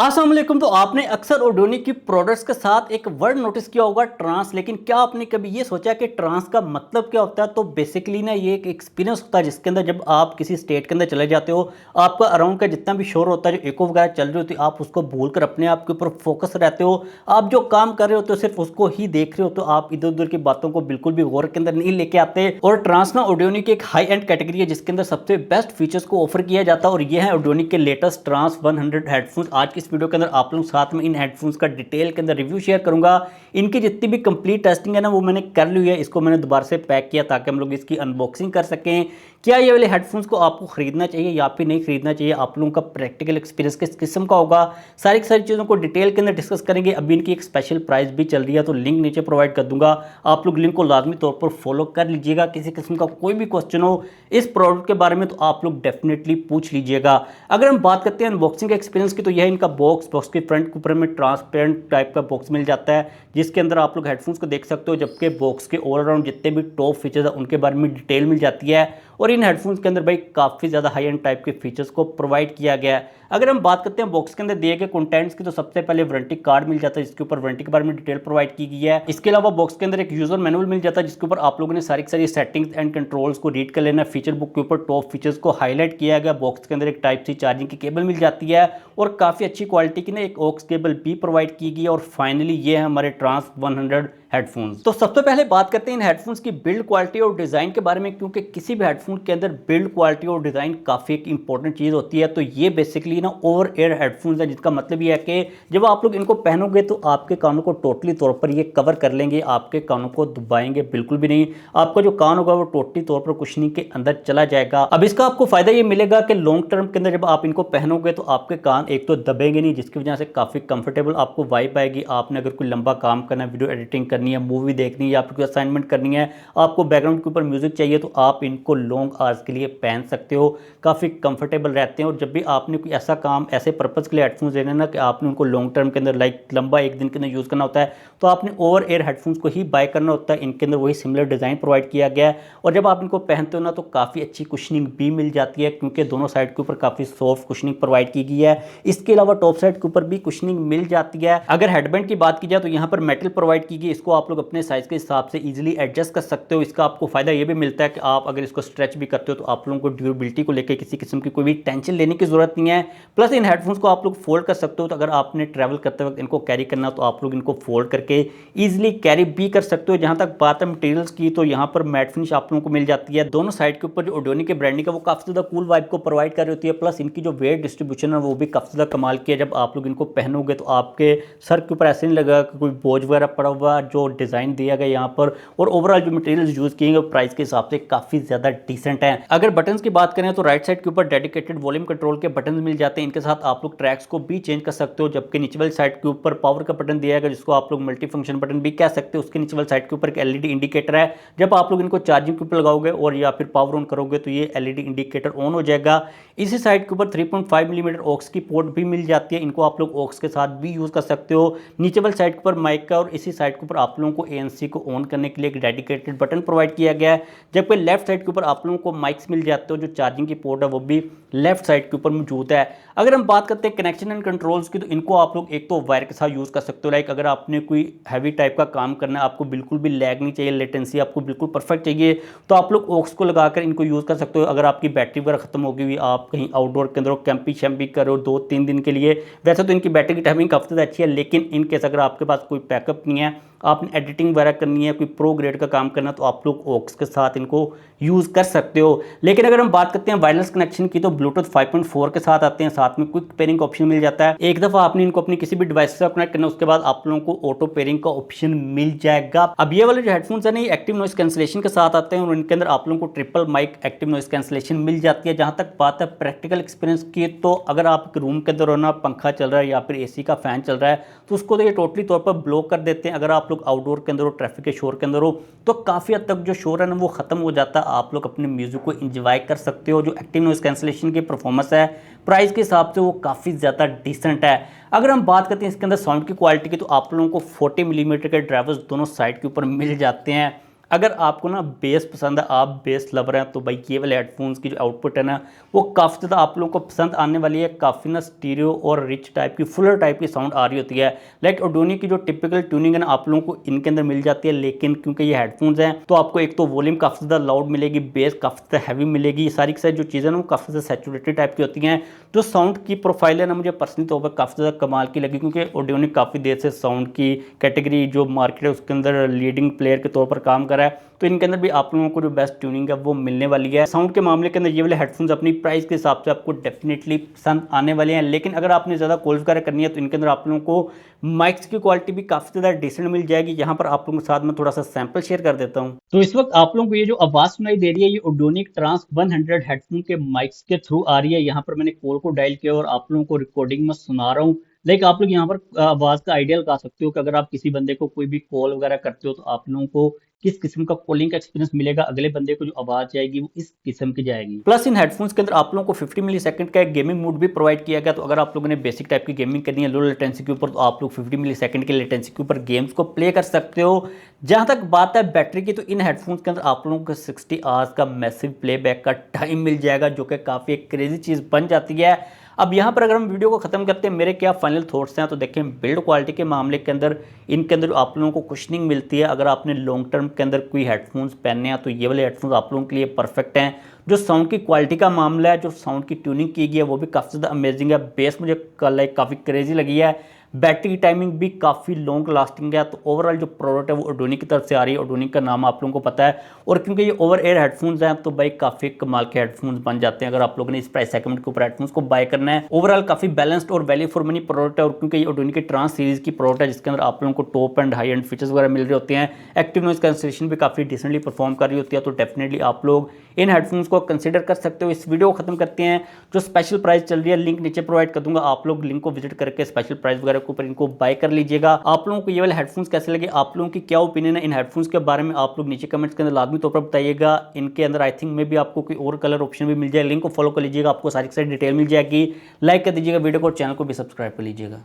अस्सलाम वालेकुम। तो आपने अक्सर ऑडियोनिक की प्रोडक्ट्स के साथ एक वर्ड नोटिस किया होगा, ट्रांस। लेकिन क्या आपने कभी ये सोचा कि ट्रांस का मतलब क्या होता है? तो बेसिकली ना ये एक एक्सपीरियंस होता है जिसके अंदर जब आप किसी स्टेट के अंदर चले जाते हो, आपका अराउंड का जितना भी शोर होता है, जो इको वगैरह चल रही होती है, आप उसको भूल कर अपने आप के ऊपर फोकस रहते हो। आप जो काम कर रहे होते हो सिर्फ उसको ही देख रहे हो, तो आप इधर उधर की बातों को बिल्कुल भी गौर के अंदर नहीं लेके आते। और ट्रांस ना ऑडियोनिक की एक हाई एंड कैटेगरी है जिसके अंदर सबसे बेस्ट फीचर्स को ऑफर किया जाता है, और ये है ऑडियोनिक के लेटेस्ट ट्रांस 100 हेडफोन्स। आज की इस वीडियो के अंदर आप लोग साथ में इन हेडफोन्स का डिटेल के अंदर रिव्यू शेयर करूंगा। इनकी जितनी भी कंप्लीट टेस्टिंग है ना, वो मैंने कर ली है। इसको मैंने दोबारा से पैक किया ताकि हम लोग इसकी अनबॉक्सिंग कर सकें। क्या ये वाले हेडफोन्स को आपको खरीदना चाहिए या फिर नहीं खरीदना चाहिए, आप लोगों का प्रैक्टिकल एक्सपीरियंस किस किस्म का होगा, सारी की सारी चीज़ों को डिटेल के अंदर डिस्कस करेंगे। अभी इनकी एक स्पेशल प्राइस भी चल रही है, तो लिंक नीचे प्रोवाइड कर दूंगा। आप लोग लिंक को लाजमी तौर पर फॉलो कर लीजिएगा। किसी किस्म का कोई भी क्वेश्चन हो इस प्रोडक्ट के बारे में तो आप लोग डेफिनेटली पूछ लीजिएगा। अगर हम बात करते हैं अनबॉक्सिंग के एक्सपीरियंस की, तो यह इनका बॉक्स के फ्रंट के ऊपर में ट्रांसपेरेंट टाइप का बॉक्स मिल जाता है, जिसके अंदर आप लोग हेडफोन्स को देख सकते हो। जबकि बॉक्स के ऑल अराउंड जितने भी टॉप फीचर्स है उनके बारे में डिटेल मिल जाती है। और इन हेडफोन्स के अंदर भाई काफ़ी ज़्यादा हाई एंड टाइप के फीचर्स को प्रोवाइड किया गया है। अगर हम बात करते हैं बॉक्स के अंदर दिए गए कंटेंट्स की, तो सबसे पहले वारंटी कार्ड मिल जाता है जिसके ऊपर वारंटी के बारे में डिटेल प्रोवाइड की गई है। इसके अलावा बॉक्स के अंदर एक यूजर मैनुअल मिल जाता है जिसके ऊपर आप लोगों ने सारी की सारी सेटिंग्स एंड कंट्रोल्स को रीड कर लेना। फीचर बुक के ऊपर टॉप फीचर्स को हाईलाइट किया गया। बॉक्स के अंदर एक टाइप सी चार्जिंग की केबल मिल जाती है और काफ़ी अच्छी क्वालिटी की ना एक ऑक्स केबल भी प्रोवाइड की गई है। और फाइनली ये है हमारे ट्रांस 100 हेडफोन्स। तो सबसे पहले बात करते हैं इन हेडफोन्स की बिल्ड क्वालिटी और डिज़ाइन के बारे में, क्योंकि किसी भी हेडफोन के अंदर बिल्ड क्वालिटी और डिज़ाइन काफ़ी एक इंपॉर्टेंट चीज़ होती है। तो ये बेसिकली ना ओवर एयर हेडफोन्स है, जिसका मतलब ये है कि जब आप लोग इनको पहनोगे तो आपके कानों को टोटली तौर पर ये कवर कर लेंगे, आपके कानों को दबाएंगे बिल्कुल भी नहीं। आपका जो कान होगा वो टोटली तौर पर कुशनिंग के अंदर चला जाएगा। अब इसका आपको फायदा ये मिलेगा कि लॉन्ग टर्म के अंदर जब आप इनको पहनोगे तो आपके कान एक तो दबेंगे नहीं, जिसकी वजह से काफ़ी कंफर्टेबल आपको वाइब आएगी। आपने अगर कोई लंबा काम करना है, वीडियो एडिटिंग करनी है, मूवी देखनी है या फिर कोई असाइनमेंट करनी है, आपको बैकग्राउंड के ऊपर म्यूजिक चाहिए, तो आप इनको लॉन्ग आवर्स के लिए पहन सकते हो। काफ़ी कंफर्टेबल रहते हैं। और जब भी आपने कोई ऐसा काम ऐसे पर्पज़ के लिए हेडफोन्स लेना ना कि आपने उनको लॉन्ग टर्म के अंदर लाइक लंबा एक दिन के अंदर यूज़ करना होता है, तो आपने ओवर एयर हेडफोन्स को ही बाय करना होता है। इनके अंदर वही सिमिलर डिज़ाइन प्रोवाइड किया गया है। और जब आप इनको पहनते हो ना तो काफ़ी अच्छी कुशनिंग भी मिल जाती है, क्योंकि दोनों साइड के ऊपर काफ़ी सॉफ्ट कुशनिंग प्रोवाइड की गई है। इसके अलावा टॉप साइड के ऊपर भी कुशनिंग मिल जाती है। अगर हेडबैंड की बात की जाए तो यहाँ पर मेटल प्रोवाइड की गई, इसको आप लोग अपने साइज के हिसाब से इजीली एडजस्ट कर सकते हो। इसका आपको फायदा ये भी मिलता है कि आप अगर इसको स्ट्रेच भी करते हो तो आप लोगों को ड्यूरेबिलिटी को लेकर किसी किस्म की कोई भी टेंशन लेने की जरूरत नहीं है। प्लस इन हेडफोन्स को आप लोग फोल्ड कर सकते हो, तो अगर आपने ट्रैवल करते वक्त इनको कैरी करना तो आप लोग इनको फोल्ड करके ईजिली कैरी भी कर सकते हो। जहां तक बात है मटेरियल्स की, तो यहाँ पर मैट फिनिश आप लोगों को मिल जाती है। दोनों साइड के ऊपर जो ऑडियोनिक के ब्रांडिंग है वो काफ़ी ज़्यादा कूल वाइब को प्रोवाइड कर रही होती है। प्लस इनकी जो वेट डिस्ट्रीब्यूशन है वो भी काफ़ी ज़्यादा कमाल की है। जब आप लोग इनको पहनोगे तो आपके सर के ऊपर ऐसे नहीं लगा कि कोई बोझ वगैरह पड़ा हुआ। जो डिज़ाइन दिया गया यहाँ पर और ओवरऑल जो मटेरियल्स यूज़ किए गए प्राइस के हिसाब से काफ़ी ज़्यादा डिसेंट है। अगर बटन्स की बात करें तो राइट साइड के ऊपर डेडिकेटेड वॉल्यूम कंट्रोल के बटन मिल जाते हैं। इनके साथ आप लोग ट्रैक्स को भी चेंज कर सकते हो। जबकि नीचे वाली साइड के ऊपर पावर का बटन दिया गया, जिसको आप लोग मल्टी फंक्शन बटन भी कह सकते हो। उसके नीचे वाली साइड के ऊपर एक एलईडी इंडिकेटर है। जब आप लोग इनको चार्जिंग के ऊपर लगाओगे और या फिर पावर ऑन करोगे तो ये एलईडी इंडिकेटर ऑन हो जाएगा। इसी साइड के ऊपर 3.5 मिलीमीटर ऑक्स की पोर्ट भी मिल जाती है। इनको आप लोग ऑक्स के साथ भी यूज़ कर सकते हो। नीचे वाली साइड के ऊपर माइक का और इसी साइड के ऊपर आप लोगों को एएनसी को ऑन करने के लिए एक डेडिकेटेड बटन प्रोवाइड किया गया है। जबकि लेफ्ट साइड के ऊपर आप लोगों को माइक्स मिल जाते हो। जो चार्जिंग की पोर्ट है वो भी लेफ्ट साइड के ऊपर मौजूद है। अगर हम बात करते हैं कनेक्शन एंड कंट्रोल्स की, तो इनको आप लोग एक तो वायर के साथ यूज़ कर सकते हो। लाइक अगर आपने कोई हैवी टाइप का काम करना है, आपको बिल्कुल भी लैग नहीं चाहिए, लेटेंसी आपको बिल्कुल परफेक्ट चाहिए, तो आप लोग ऑक्स को लगाकर इनको यूज़ कर सकते हो। अगर आपकी बैटरी वगैरह खत्म हो गई, आप कहीं आउटडोर के अंदर कैंपिंग शैम्पिंग कर रहे हो 2-3 दिन के लिए, वैसे तो इनकी बैटरी की टाइमिंग काफ़ी ज़्यादा अच्छी है, लेकिन इन केस अगर आपके पास कोई बैकअप नहीं है, आपने एडिटिंग वगैरह करनी है, कोई प्रो ग्रेड का काम करना, तो आप लोग ऑक्स के साथ इनको यूज़ कर सकते हो। लेकिन अगर हम बात करते हैं वायरलेस कनेक्शन की, तो ब्लूटूथ 5.4 के साथ आते हैं। साथ में क्विक पेयरिंग का ऑप्शन मिल जाता है। एक दफ़ा आपने इनको अपनी किसी भी डिवाइस से कनेक्ट करना, उसके बाद आप लोगों को ऑटो पेयरिंग का ऑप्शन मिल जाएगा। अब ये वाले जो हेडफोन्स है ना, ये एक्टिव नॉइस कैंसिलेशन के साथ आते हैं और इनके अंदर आप लोगों को triple mic active noise cancellation मिल जाती है। जहाँ तक बात है प्रैक्टिकल एक्सपीरियंस की, तो अगर आप रूम के अंदर हो ना, पंखा चल रहा है या फिर एसी का फैन चल रहा है, तो उसको तो ये टोटली तौर पर ब्लॉक कर देते हैं। अगर आप लोग आउटडोर के अंदर ट्रैफिक के शोर के अंदर हो तो काफ़ी हद तक जो शोर है ना वो ख़त्म हो जाता है। आप लोग अपने म्यूज़िक को एंजॉय कर सकते हो। जो एक्टिव नॉइस कैंसिलेशन की परफॉर्मेंस है प्राइस के हिसाब से वो काफ़ी ज़्यादा डिसेंट है। अगर हम बात करते हैं इसके अंदर साउंड की क्वालिटी की, तो आप लोगों को 40 मिलीमीटर के ड्राइवर्स दोनों साइड के ऊपर मिल जाते हैं। अगर आपको ना बेस पसंद है, आप बेस लवर हैं, तो भाई ये वाले हेडफोन्स की जो आउटपुट है ना वो काफ़ी ज़्यादा आप लोगों को पसंद आने वाली है। काफ़ी ना स्टीरियो और रिच टाइप की, फुलर टाइप की साउंड आ रही होती है। लाइक ऑडियोनी की जो टिपिकल ट्यूनिंग है ना आप लोगों को इनके अंदर मिल जाती है, लेकिन क्योंकि ये हेडफोन्स हैं तो आपको एक तो वॉल्यूम काफ़ी ज़्यादा लाउड मिलेगी, बेस काफ़ी ज़्यादा हैवी मिलेगी। ये सारी की सारी जो चीज़ें ना वो काफ़ी ज़्यादा सैचुरेटेड टाइप की होती हैं। जो साउंड की प्रोफाइल है ना मुझे पर्सनली तौर पर काफ़ी ज़्यादा कमाल की लगी, क्योंकि ऑडियोनी काफ़ी देर से साउंड की कैटेगरी जो मार्केट है उसके अंदर लीडिंग प्लेयर के तौर पर काम कर रहा है। तो इनके अंदर भी आप लोगों को जो बेस्ट ट्यूनिंग है वो मिलने वाली है। साउंड के मामले के अंदर ये वाले हेडफोन्स अपनी प्राइस के हिसाब से आपको डेफिनेटली पसंद आने वाले हैं। लेकिन अगर आपने ज़्यादा कॉल्स वगैरह करनी है तो इनके अंदर आप लोगों को माइक्स की क्वालिटी भी काफ़ी ज़्यादा डिसेंट मिल जाएगी। यहाँ पर आप लोगों के साथ में थोड़ा सा सैंपल शेयर कर देता हूँ। तो इस वक्त आप लोगों को ये जो आवाज़ सुनाई दे रही है ये ऑडियोनिक ट्रांस 100 हेडफोन के माइक्स के थ्रू आ रही है। यहाँ पर मैंने कॉल को डायल किया और आप लोगों को रिकॉर्डिंग में सुना रहा हूँ। लाइक आप लोग यहाँ पर आवाज़ का आइडिया लगा सकते हो कि अगर आप किसी बंदे को कोई भी कॉल वगैरह करते हो तो आप लोगों को किस किस्म का कॉलिंग का एक्सपीरियंस मिलेगा, अगले बंदे को जो आवाज़ जाएगी वो इस किस्म की जाएगी। प्लस इन हेडफोन्स के अंदर आप लोगों को 50 मिली सेकंड का एक गेमिंग मोड भी प्रोवाइड किया गया। तो अगर आप लोगों ने बेसिक टाइप की गेमिंग करनी है लो लेटेंसी के ऊपर तो आप लोग 50 मिली सेकंड के लेटेंसी के ऊपर गेम्स को प्ले कर सकते हो। जहाँ तक बात है बैटरी की, तो इन हेडफोन्स के अंदर आप लोगों को 60 आवर्स का मैसिव प्लेबैक का टाइम मिल जाएगा, जो कि काफ़ी एक क्रेजी चीज़ बन जाती है। अब यहाँ पर अगर हम वीडियो को ख़त्म करते हैं मेरे क्या फाइनल थॉट्स हैं, तो देखें बिल्ड क्वालिटी के मामले के अंदर इनके अंदर आप लोगों को कुशनिंग मिलती है। अगर आपने लॉन्ग टर्म के अंदर कोई हेडफोन्स पहनने हैं तो ये वाले हेडफोन्स आप लोगों के लिए परफेक्ट हैं। जो साउंड की क्वालिटी का मामला है, जो साउंड की ट्यूनिंग की गई है वो भी काफ़ी ज़्यादा अमेजिंग है। बेस मुझे लाइक काफ़ी क्रेजी लगी है। बैटरी टाइमिंग भी काफ़ी लॉन्ग लास्टिंग है। तो ओवरऑल जो प्रोडक्ट है वो ऑडियोनिक की तरफ से आ रही है। ऑडियोनिक का नाम आप लोगों को पता है, और क्योंकि ये ओवर एयर हेडफोन्स हैं तो भाई काफ़ी कमाल के हेडफोन्स बन जाते हैं अगर आप लोगों ने इस प्राइस सेगमेंट के ऊपर हेडफोन्स को बाय करना है। ओवरऑल काफ़ी बैलेंस्ड और वैल्यू फॉर मनी प्रोडक्ट है। और क्योंकि ये ऑडियोनिक की ट्रांस सीरीज की प्रोडक्ट है जिसके अंदर आप लोगों को top and high and features वगैरह मिल रहे होते हैं, एक्टिव नॉइज कैंसलेशन भी काफ़ी डिसेंटली परफॉर्म कर रही होती है, तो डेफिनेटली आप लोग इन हेडफोन्स को कंसिडर कर सकते हो। इस वीडियो को खत्म करते हैं। जो स्पेशल प्राइस चल रही है लिंक नीचे प्रोवाइड कर दूंगा, आप लोग लिंक को विजिट करके स्पेशल प्राइस वगैरह के ऊपर इनको बाय कर लीजिएगा। आप लोगों को ये वाले हेडफोन्स कैसे लगे, आप लोगों की क्या ओपिनियन है इन हेडफोन्स के बारे में, आप लोग नीचे कमेंट्स के अंदर लाजमी तौर पर बताइएगा। इनके अंदर आई थिंक में भी आपको कोई और कलर ऑप्शन भी मिल जाए, लिंक को फॉलो कर लीजिएगा, आपको सारी डिटेल मिल जाएगी। लाइक कर दीजिएगा वीडियो को और चैनल को भी सब्सक्राइब कर लीजिएगा।